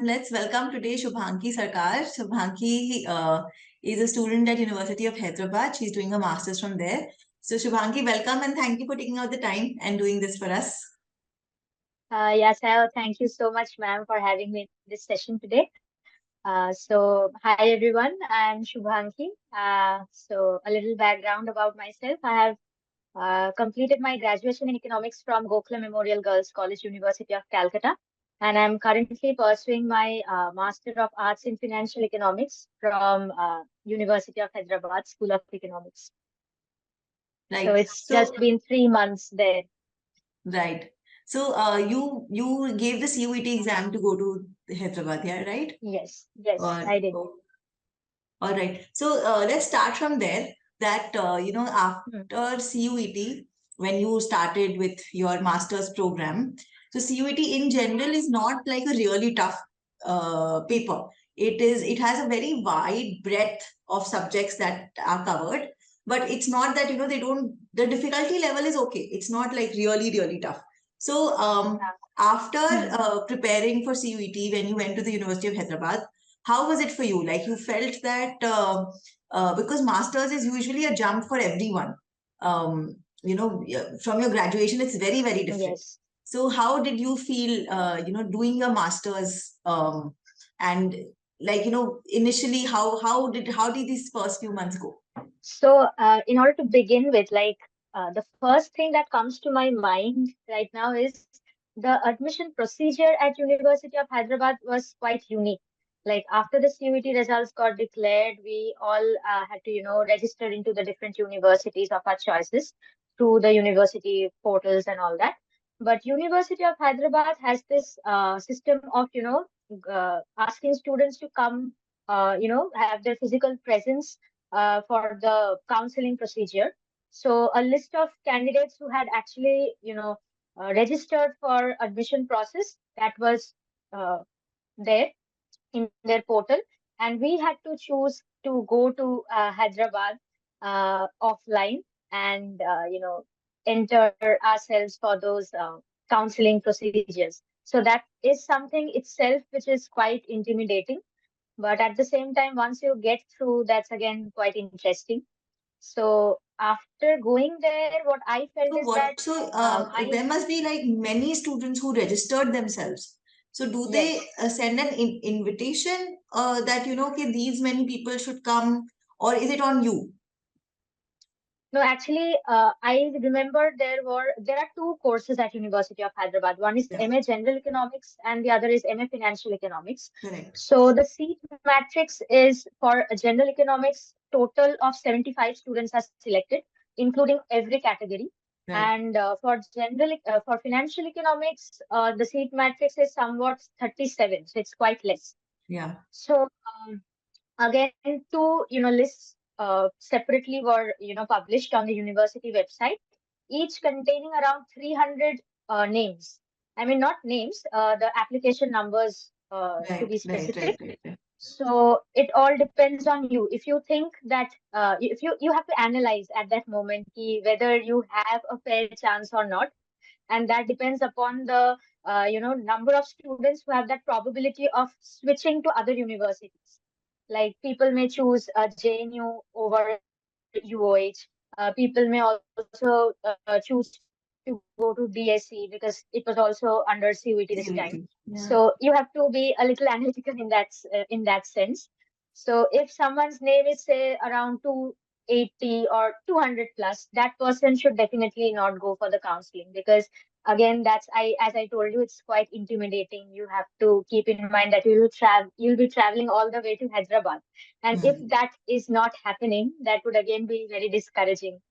let's welcome today Shubhanki Sarkar. Shubhanki is a student at University of Hyderabad. She's doing a master's from there. So Shubhanki, welcome and thank you for taking out the time and doing this for us. Yes, thank you so much, ma'am, for having me in this session today. Hi everyone, I'm Shubhanki. So a little background about myself. I have completed my graduation in economics from Gokhale Memorial Girls College, University of Calcutta, and I'm currently pursuing my Master of Arts in Financial Economics from University of Hyderabad School of Economics. Right. So it's just been 3 months there. Right. So you gave the CUET exam to go to Hyderabad, yeah, right? Yes, I did. All right. So let's start from there. That after CUET, when you started with your master's program, so CUET in general is not like a really tough paper. It has a very wide breadth of subjects that are covered, but it's not that the difficulty level is okay. It's not like really tough. So after preparing for CUET, when you went to the University of Hyderabad, how was it for you? Like you felt that because masters is usually a jump for everyone. From your graduation, it's very different. Yes. So how did you feel? Doing your masters and initially how did these first few months go? So in order to begin with, the first thing that comes to my mind right now is the admission procedure at University of Hyderabad was quite unique. Like after the CUET results got declared, we all had to, register into the different universities of our choices through the university portals and all that. But University of Hyderabad has this system of, asking students to come, have their physical presence for the counseling procedure. So a list of candidates who had actually, registered for admission process that was there in their portal, and we had to choose to go to Hyderabad offline and enter ourselves for those counseling procedures. So that is something itself which is quite intimidating. But at the same time, once you get through, that's again quite interesting. So after going there, what I felt is that there must be like many students who registered themselves. So do they send an invitation that okay, these many people should come, or is it on you? No, actually, I remember there are two courses at University of Hyderabad. One is MA General Economics and the other is MA Financial Economics. Correct. So the seat matrix is for General Economics, total of 75 students are selected, including every category. Right. And for Financial Economics, the seat matrix is somewhat 37, so it's quite less. Yeah. So again, two lists separately were published on the university website, each containing around 300 names. I mean, not names, the application numbers to be specific. Right. So it all depends on you. If you think that if you have to analyze at that moment whether you have a fair chance or not, and that depends upon the number of students who have that probability of switching to other universities. Like people may choose JNU over UOH. People may also choose to go to DSC because it was also under CUET this time. Yeah. So you have to be a little analytical in that sense. So if someone's name is say around 280 or 200 plus, that person should definitely not go for the counseling, because again, as I told you, it's quite intimidating. You have to keep in mind that you'll be traveling all the way to Hyderabad, and if that is not happening, that would again be very discouraging.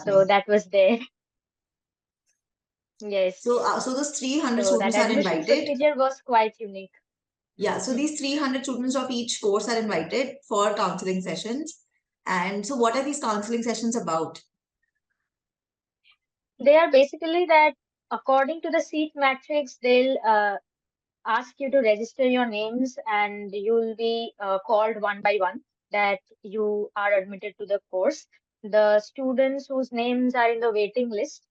So that was there. Yes. So those 300 So students that are admission invited. procedure was quite unique. Yeah, so these 300 students of each course are invited for counseling sessions. And so what are these counseling sessions about? They are basically that according to the seat matrix, they'll ask you to register your names, and you'll be called one by one that you are admitted to the course. The students whose names are in the waiting list,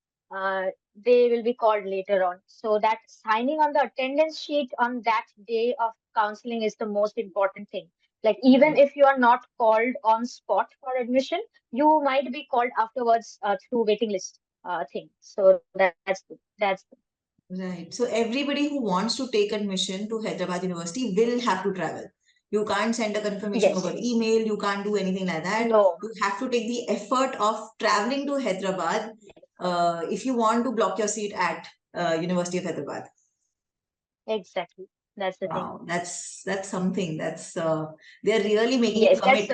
they will be called later on. So that signing on the attendance sheet on that day of counseling is the most important thing. Like even Right. if you are not called on spot for admission, you might be called afterwards through waiting list thing. So that's good. Right. So everybody who wants to take admission to Hyderabad University will have to travel. You can't send a confirmation over Yes. email. You can't do anything like that. No. You have to take the effort of traveling to Hyderabad Yes. if you want to block your seat at University of Hyderabad. Exactly. That's the thing. Wow, that's something. They're really making you Yes, commit.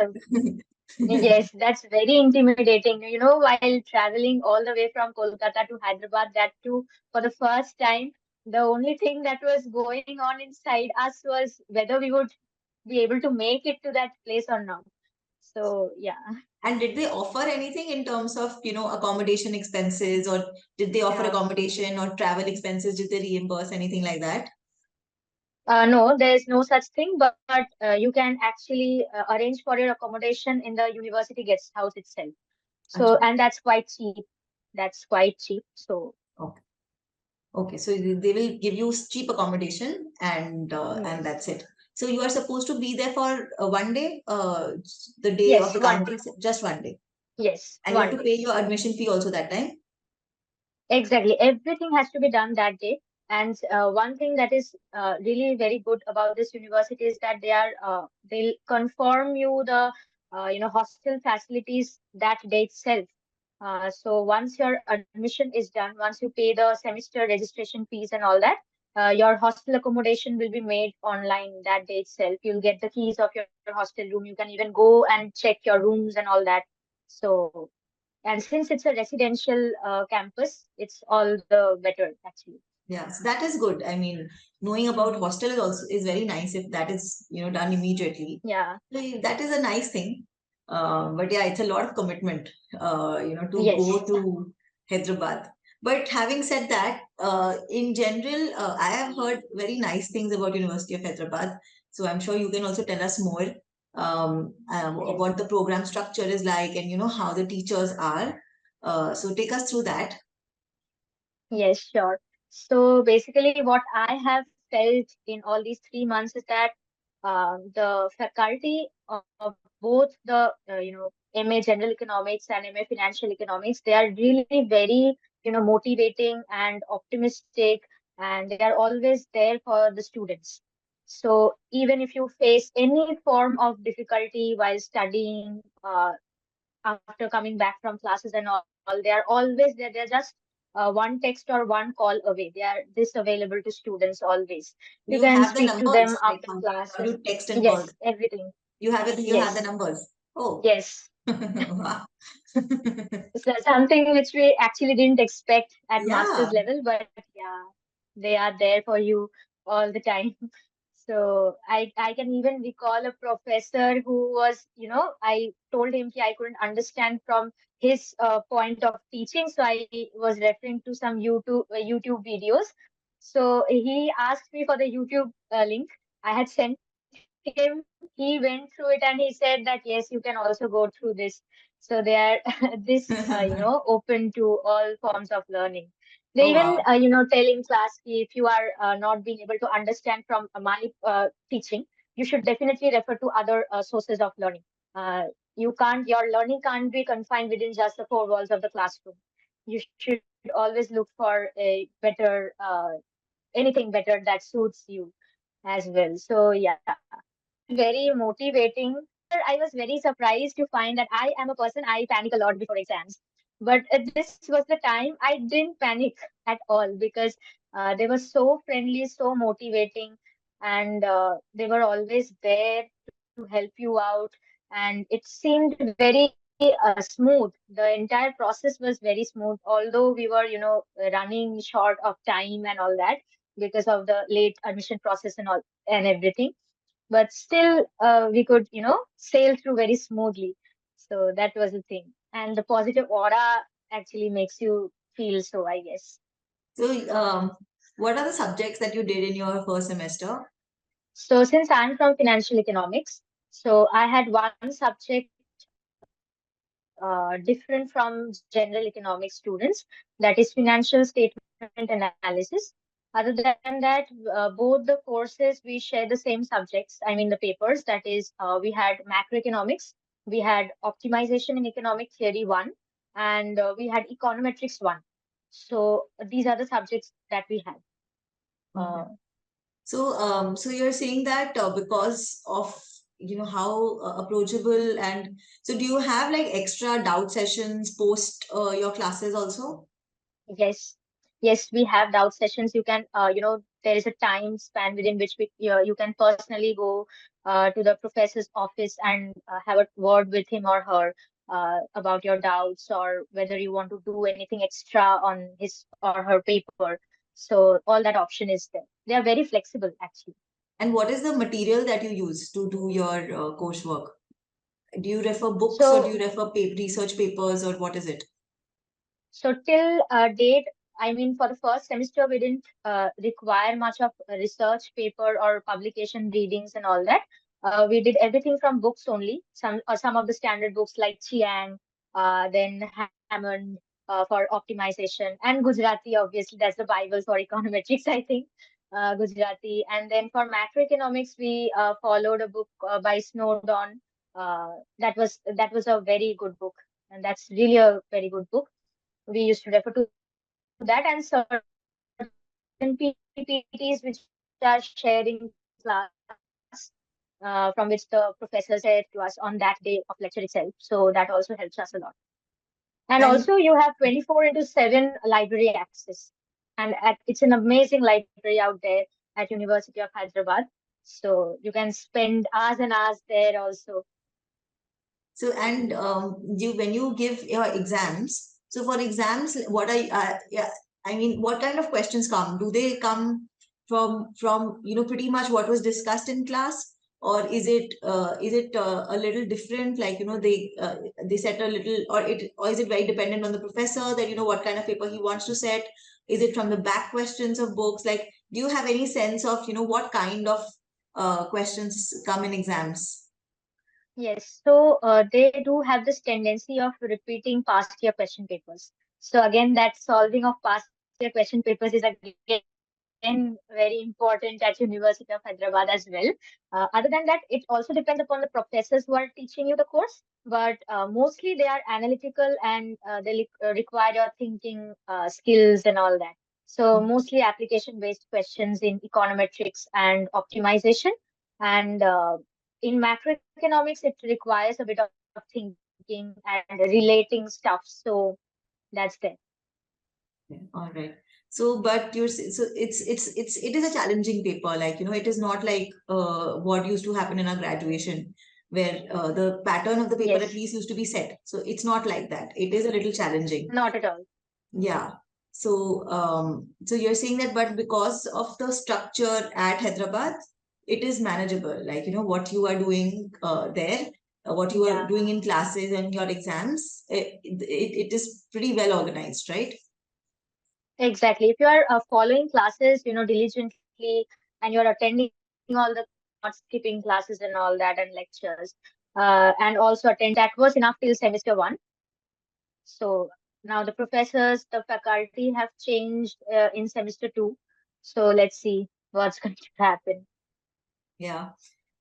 yes, that's very intimidating. You know, while traveling all the way from Kolkata to Hyderabad, that too for the first time, the only thing that was going on inside us was whether we would be able to make it to that place or not. So, yeah. And did they offer anything in terms of, accommodation expenses, or did they offer Yeah. accommodation or travel expenses? Did they reimburse anything like that? No, there's no such thing, but you can actually arrange for your accommodation in the university guest house itself. So, Acha. and that's quite cheap. That's quite cheap. So, Okay. Okay. So they will give you cheap accommodation, and yes. that's it. So you are supposed to be there for one day, the day of Yes, the one day. counting, just one day. Yes, And you have one to day. pay your admission fee also that time. Exactly. Everything has to be done that day. And one thing that is really very good about this university is that they'll confirm you the hostel facilities that day itself. So once your admission is done, once you pay the semester registration fees and all that, your hostel accommodation will be made online that day itself. You'll get the keys of your hostel room. You can even go and check your rooms and all that. So, and since it's a residential campus, it's all the better actually. Yeah, so that is good. I mean, knowing about Mhm. hostel is very nice if that is done immediately. Yeah. So that is a nice thing. But yeah, it's a lot of commitment, to go Yes. to Hyderabad. But having said that, in general, I have heard very nice things about University of Hyderabad. So I'm sure you can also tell us more Yes. what the program structure is like, and how the teachers are. So take us through that. Yes, sure. So basically, what I have felt in all these 3 months is that the faculty of both the MA General Economics and MA Financial Economics, they are really very motivating and optimistic, and they are always there for the students. So even if you face any form of difficulty while studying, after coming back from classes and all, they are always there. They're just one text or one call away. They are this available to students always. You You can have the speak to them numbers, like after how do classes. you text and call? Yes, everything. You have it. You have the Yes, numbers. Oh, yes. wow. So something which we actually didn't expect at master's Yeah. level, but yeah, they are there for you all the time. So I can even recall a professor who was, I told him I couldn't understand from his point of teaching, so I was referring to some YouTube videos. So he asked me for the YouTube link. I had sent him. He went through it and he said that yes, you can also go through this. So they are this open to all forms of learning. They even Oh, wow. tell in class ki if you are not being able to understand from my teaching, you should definitely refer to other sources of learning. Your learning can't be confined within just the four walls of the classroom. You should always look for a better anything better that suits you as well. So yeah, very motivating. I was very surprised to find that I am a person, I panic a lot before exams. But this was the time I didn't panic at all because they were so friendly, so motivating, and they were always there to help you out. And it seemed very smooth. The entire process was very smooth, although we were, running short of time and all that because of the late admission process and everything. But still, we could, sail through very smoothly. So that was the thing. And the positive aura actually makes you feel so, I guess. So, what are the subjects that you did in your first semester? So since I'm from financial economics, so I had one subject different from general economics students, that is financial statement analysis. Other than that, both the courses we share the same subjects. I mean, the papers. That is, we had macroeconomics, we had optimization in economic theory one, and we had econometrics one. So these are the subjects that we had. Okay. Uh, So you're saying that because of how approachable, and so do you have like extra doubt sessions post your classes also? Yes, yes, we have doubt sessions. You can, there is a time span within which you can personally go to the professor's office and have a word with him or her about your doubts or whether you want to do anything extra on his or her paper. So all that option is there. They are very flexible, actually. And what is the material that you use to do your coursework? Do you refer books or do you So refer research papers, or what is it? So till date, I mean, for the first semester, we didn't require much of a research paper or publication readings and all that. We did everything from books only. Some of the standard books like Chiang, then Hammond for optimization, and Gujarati. Obviously, that's the Bible for econometrics, I think. Gujarati, and then for macroeconomics, we followed a book by Snowdon. That was a very good book, and that's really a very good book. We used to refer to that, and certain PPTs which are shared in class, from which the professors share to us on that day of lecture itself. So that also helps us a lot. And also you have 24 into And 7 library access. It's an amazing library out there at University of Hyderabad. So you can spend hours and hours there also. and you when you give your exams, so for exams, what are yeah, I mean, what kind of questions come? Do they come from pretty much what was discussed in class, or is it a little different? Like they set a little, or is it very dependent on the professor that what kind of paper he wants to set? Is it from the back questions of books? Like, do you have any sense of what kind of questions come in exams? Yes, so they do have this tendency of repeating past year question papers. So again, that solving of past year question papers is again very important at University of Hyderabad as well. Other than that, it also depends upon the professors who are teaching you the course, but mostly they are analytical and require your thinking skills and all that. So mostly application-based questions in econometrics and optimization, and in macroeconomics, it requires a bit of thinking and relating stuff. So that's there. Yeah, all right. So, but so it is a challenging paper. Like, it is not like what used to happen in our graduation, where the pattern of the paper at Yes, least used to be set. So it's not like that. It is a little challenging. not at all. Yeah. So you're saying that, but because of the structure at Hyderabad, it is manageable. Like, what you are doing there, what you are Yeah, doing in classes and your exams, it is pretty well organized, right? exactly. If you are following classes, diligently, and you're attending all the classes, not skipping classes and all that, and lectures, and also attend, that was enough till semester one. So now the professors, the faculty have changed in semester two. So let's see what's going to happen. Yeah.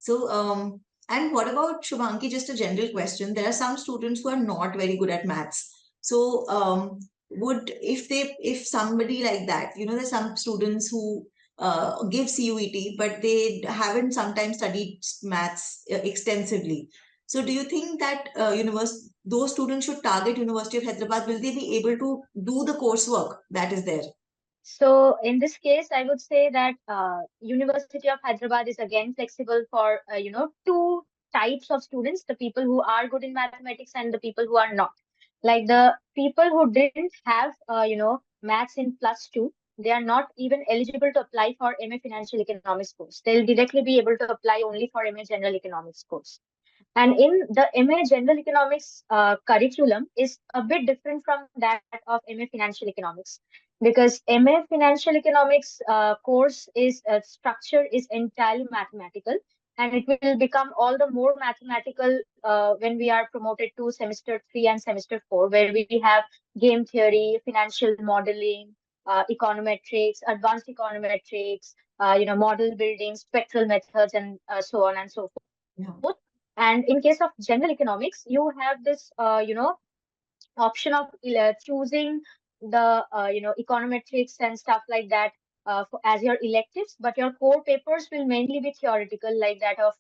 So, and what about Shubhangi? Just a general question. There are some students who are not very good at maths. So, if somebody like that, there's some students who give CUET, but they haven't sometimes studied maths extensively. So, do you think that those students should target University of Hyderabad? Will they be able to do the coursework that is there? So in this case, I would say that University of Hyderabad is again flexible for two types of students: the people who are good in mathematics and the people who are not. Like the people who didn't have maths in plus two, they are not even eligible to apply for MA Financial Economics course. They'll directly be able to apply only for MA General Economics course. And in the MA General Economics curriculum is a bit different from that of MA Financial Economics, because MA Financial Economics course is structure is entirely mathematical, and it will become all the more mathematical when we are promoted to semester 3 and semester 4, where we have game theory, financial modeling, econometrics, advanced econometrics, model building, spectral methods, and so on and so forth. Yeah. And in case of general economics, you have this, option of choosing the econometrics and stuff like that as your electives, but your core papers will mainly be theoretical, like that of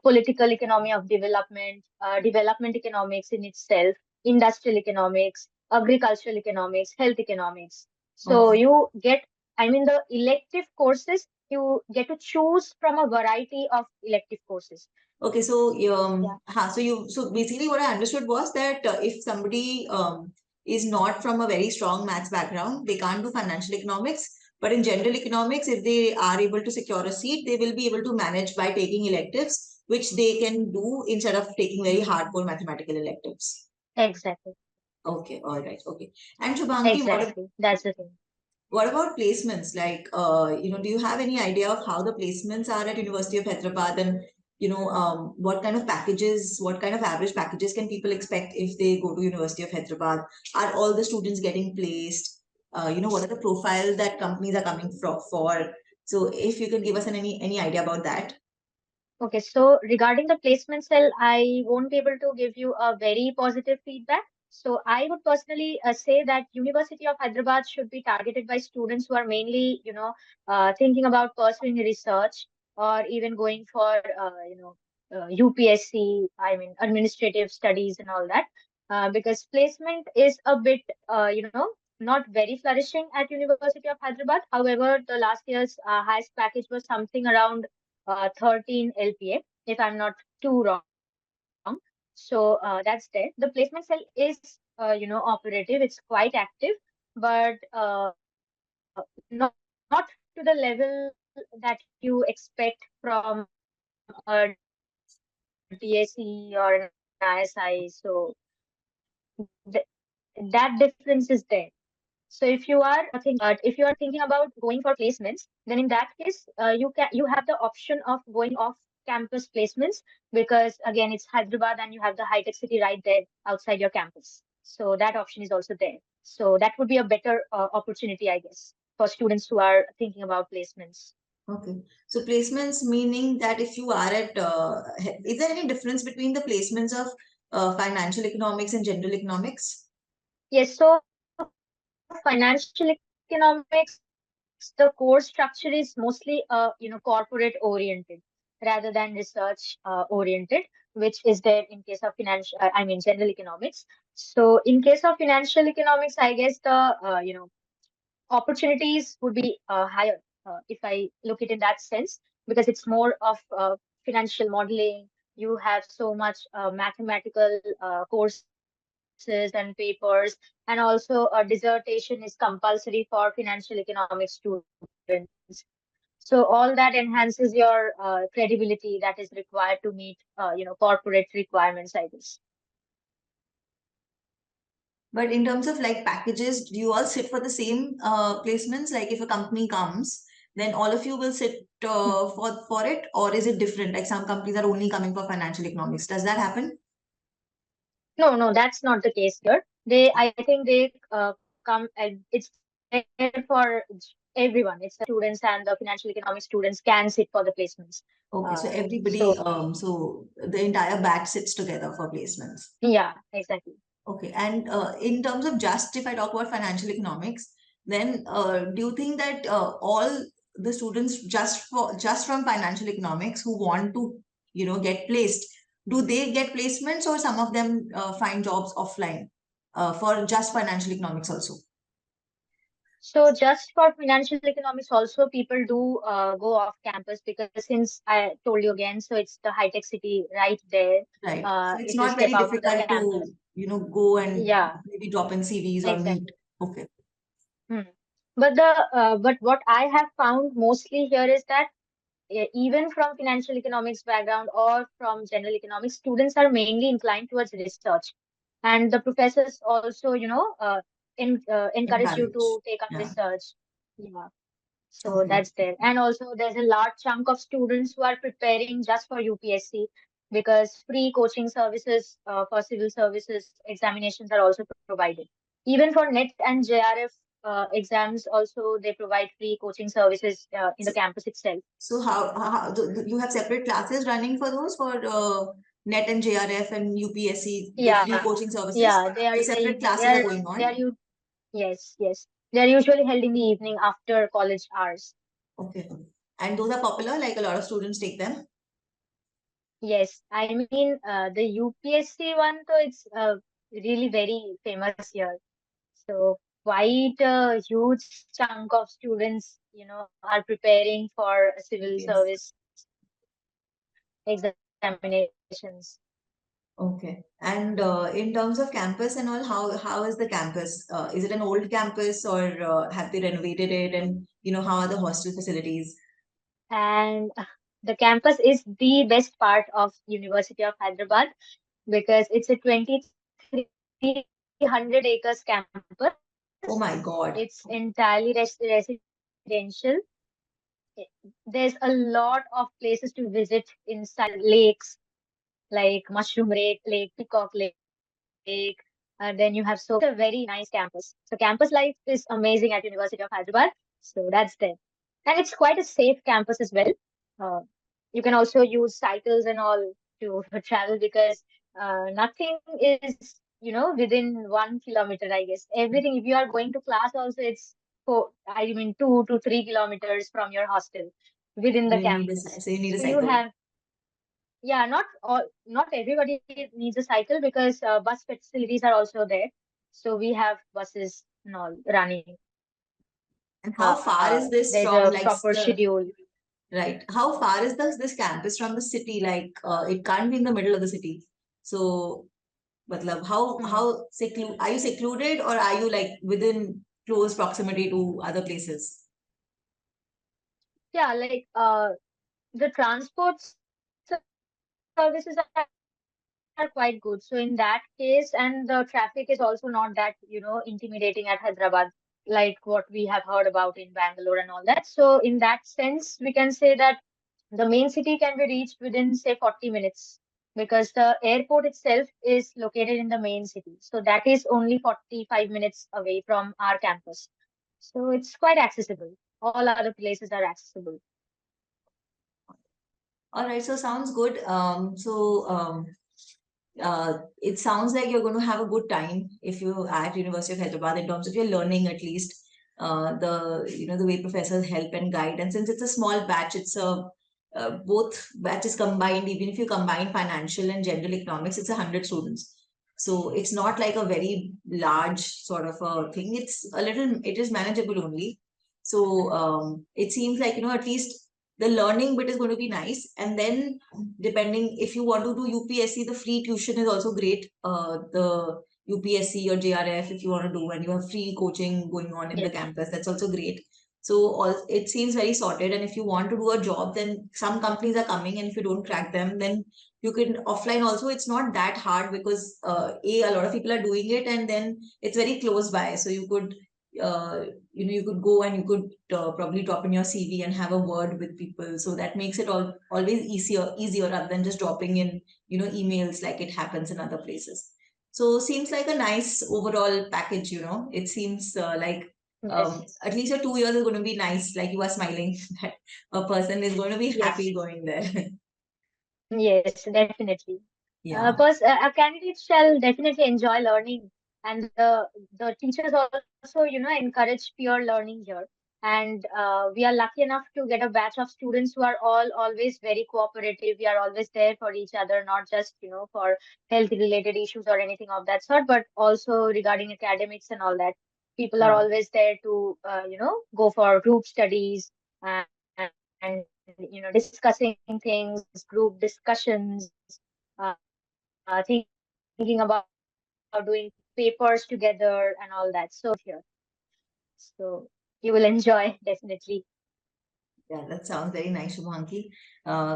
political economy of development, development economics in itself, industrial economics, agricultural economics, health economics. So Okay. you get, I mean, the elective courses, you get to choose from a variety of elective courses. Okay, so Yeah, so basically what I understood was that if somebody is not from a very strong maths background, they can't do financial economics. But in general economics, if they are able to secure a seat, they will be able to manage by taking electives, which they can do instead of taking very hardcore mathematical electives. exactly. Okay, all right, okay. And Shubhangi, Exactly. That's the thing. what about placements? Like, do you have any idea of how the placements are at University of Hyderabad, and what kind of packages, what kind of average packages can people expect if they go to University of Hyderabad? Are all the students getting placed? What are the profiles that companies are coming for? So, if you can give us any idea about that. Okay, so regarding the placement cell, I won't be able to give you a very positive feedback. So I would personally say that University of Hyderabad should be targeted by students who are mainly, thinking about pursuing research or even going for, UPSC, I mean, administrative studies and all that. Because placement is a bit, not very flourishing at University of Hyderabad. However, the last year's highest package was something around 13 LPA, if I'm not too wrong. So that's there. The placement cell is, operative. It's quite active, but not to the level that you expect from a DSE or an ISI. So that difference is there. So if you are if you are thinking about going for placements, then in that case, you have the option of going off campus placements, because again, it's Hyderabad and you have the high tech city right there outside your campus. So that option is also there. So that would be a better opportunity, I guess, for students who are thinking about placements. Okay. So placements meaning that if you are at, is there any difference between the placements of financial economics and general economics? Yes, so financial economics, the core structure is mostly, corporate oriented rather than research oriented, which is there in case of general economics. So in case of financial economics, I guess the, opportunities would be higher, if I look it in that sense, because it's more of financial modeling. You have so much mathematical courses and papers, and also a dissertation is compulsory for financial economics students. So all that enhances your credibility that is required to meet, corporate requirements, I guess. But in terms of like packages, do you all sit for the same placements? Like if a company comes, then all of you will sit for it, or is it different? Like some companies are only coming for financial economics. Does that happen? No, no, that's not the case here. I think they come, it's there for everyone. It's students and the financial economics students can sit for the placements. Okay, so So everybody, so the entire batch sits together for placements. yeah, exactly. Okay, and in terms of just if I talk about financial economics, then do you think that all the students just from financial economics who want to get placed, do they get placements, or some of them find jobs offline for just financial economics also? So just for financial economics, also people do go off campus, because since I told you again, so it's the high tech city right there. Right. So it's If you not step very out of the difficult campus, to go and yeah, maybe drop in CVs or meet. exactly. Okay. Hmm. But what I have found mostly here is that even from financial economics background or from general economics, students are mainly inclined towards research, and the professors also, encourage you Encourage. to take up Yeah. research. Yeah, so Okay. that's there. And also, there's a large chunk of students who are preparing just for UPSC, because free coaching services for civil services examinations are also provided. Even for NET and JRF, exams. Also, they provide free coaching services in the campus itself. So how you have separate classes running for those for NET and JRF and UPSC, the free Yeah, coaching services? yeah, they are So in the separate evening. classes are going They on. are you. Yes, yes. They are usually held in the evening after college hours. Okay. And those are popular, like a lot of students take them. Yes, I mean the UPSC one, so it's really very famous here. So quite a huge chunk of students, are preparing for civil UPSC. service examinations. Okay. And in terms of campus and all, how is the campus? Is it an old campus or have they renovated it? And how are the hostel facilities? And the campus is the best part of University of Hyderabad because it's a 2,300 acres campus. It's Oh my entirely God. residential. There's a lot of places to visit inside lakes like Mushroom Lake, Peacock Lake, and then you have so many. It's a very nice campus. So campus life is amazing at University of Hyderabad. So that's there. And it's quite a safe campus as well. Uh, you can also use cycles and all to travel because nothing is, within 1 kilometer, I guess. Everything, if you are going to class also, it's I mean, 2 to 3 kilometers from your hostel within the campus. So you need a So you cycle. have, yeah, not everybody needs a cycle because bus facilities are also there. So we have buses and all running. And how far is There's this a from proper like the schedule. right? How far is this campus from the city? Like it can't be in the middle of the city. So, matlab, Hmm. how are you secluded or are you like within close proximity to other places? Yeah, like the transport services are quite good. So in that case, and the traffic is also not that, intimidating at Hyderabad, like what we have heard about in Bangalore and all that. So in that sense, we can say that the main city can be reached within, say, 40 minutes because the airport itself is located in the main city. So that is only 45 minutes away from our campus. So it's quite accessible. All other places are accessible. All right, so sounds good. It sounds like you're going to have a good time if you at University of Hyderabad in terms of your learning at least. The way professors help and guide, and since it's a small batch, it's a both batches combined. Even if you combine financial and general economics, it's 100 students. So it's not like a very large sort of a thing. It is manageable only. So it seems like at least the learning bit is going to be nice, and then depending if you want to do UPSC, the free tuition is also great. The UPSC or JRF, if you want to do, and you have free coaching going on in the Yes. campus, that's also great. So it seems very sorted. And if you want to do a job, then some companies are coming, and if you don't crack them, then you can offline also. It's not that hard because a lot of people are doing it, and then it's very close by, so you could uh, you could go and you could probably drop in your CV and have a word with people. So that makes it always easier rather than just dropping in, emails like it happens in other places. So seems like a nice overall package. It seems like Yes. at least your 2 years is going to be nice. Like you are smiling that a person is going to be Yes. happy going there. Yes, definitely. Yeah. Because a candidate shall definitely enjoy learning, and the teachers also, encourage peer learning here. And we are lucky enough to get a batch of students who are all always very cooperative. We are always there for each other, not just for health related issues or anything of that sort, but also regarding academics and all that. People are Yeah. always there to go for group studies and discussing things, group discussions, thinking about doing papers together and all that. So it's quite good here. So you will enjoy definitely. Yeah, that sounds very nice, Shubhangi.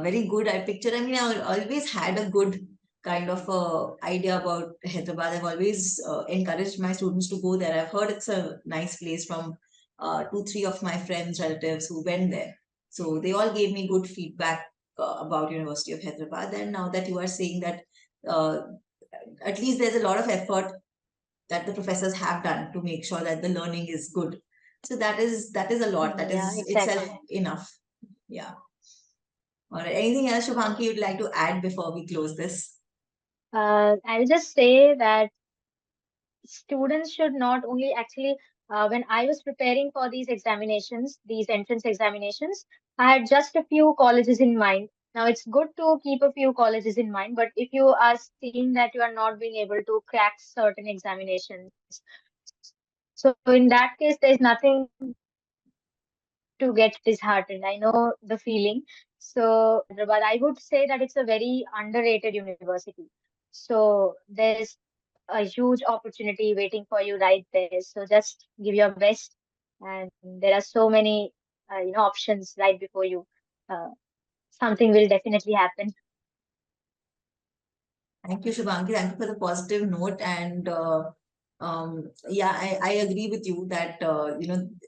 Very good. I mean, I always had a good kind of idea about Hyderabad. I've always encouraged my students to go there. I've heard it's a nice place from two, three of my friends, relatives who went there. So they all gave me good feedback about University of Hyderabad. And now that you are saying that uh, at least there's a lot of effort that the professors have done to make sure that the learning is good. So that is a lot. That Yeah, is exactly. itself enough. Yeah. All right. Anything else, Shubhangi, you'd like to add before we close this? I'll just say that students should not only actually, when I was preparing for these examinations, these entrance examinations, I had just a few colleges in mind. Now, it's good to keep a few colleges in mind, but if you are seeing that you are not being able to crack certain examinations, so in that case, there's nothing to get disheartened. I know the feeling. So, but I would say that it's a very underrated university. So there's a huge opportunity waiting for you right there. So just give your best, and there are so many, options right before you. Uh, Something will definitely happen. Thank you, Shubhangi. Thank you for the positive note. And yeah, I agree with you that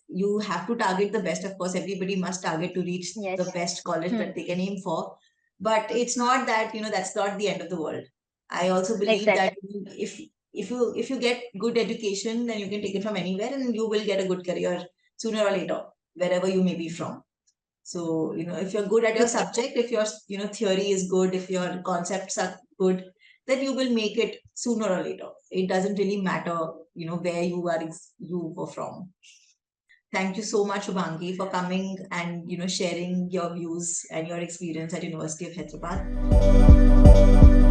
you have to target the best. Of course, everybody must target to reach the Yes. best college Hmm. that they can aim for. But it's not that that's not the end of the world. I also believe that Exactly. if you get good education, then you can take it from anywhere, and you will get a good career sooner or later, wherever you may be from. So, if you're good at your subject, if your, theory is good, if your concepts are good, then you will make it sooner or later. It doesn't really matter, where you were from. Thank you so much, Ubhangi, for coming and, sharing your views and your experience at University of Hyderabad.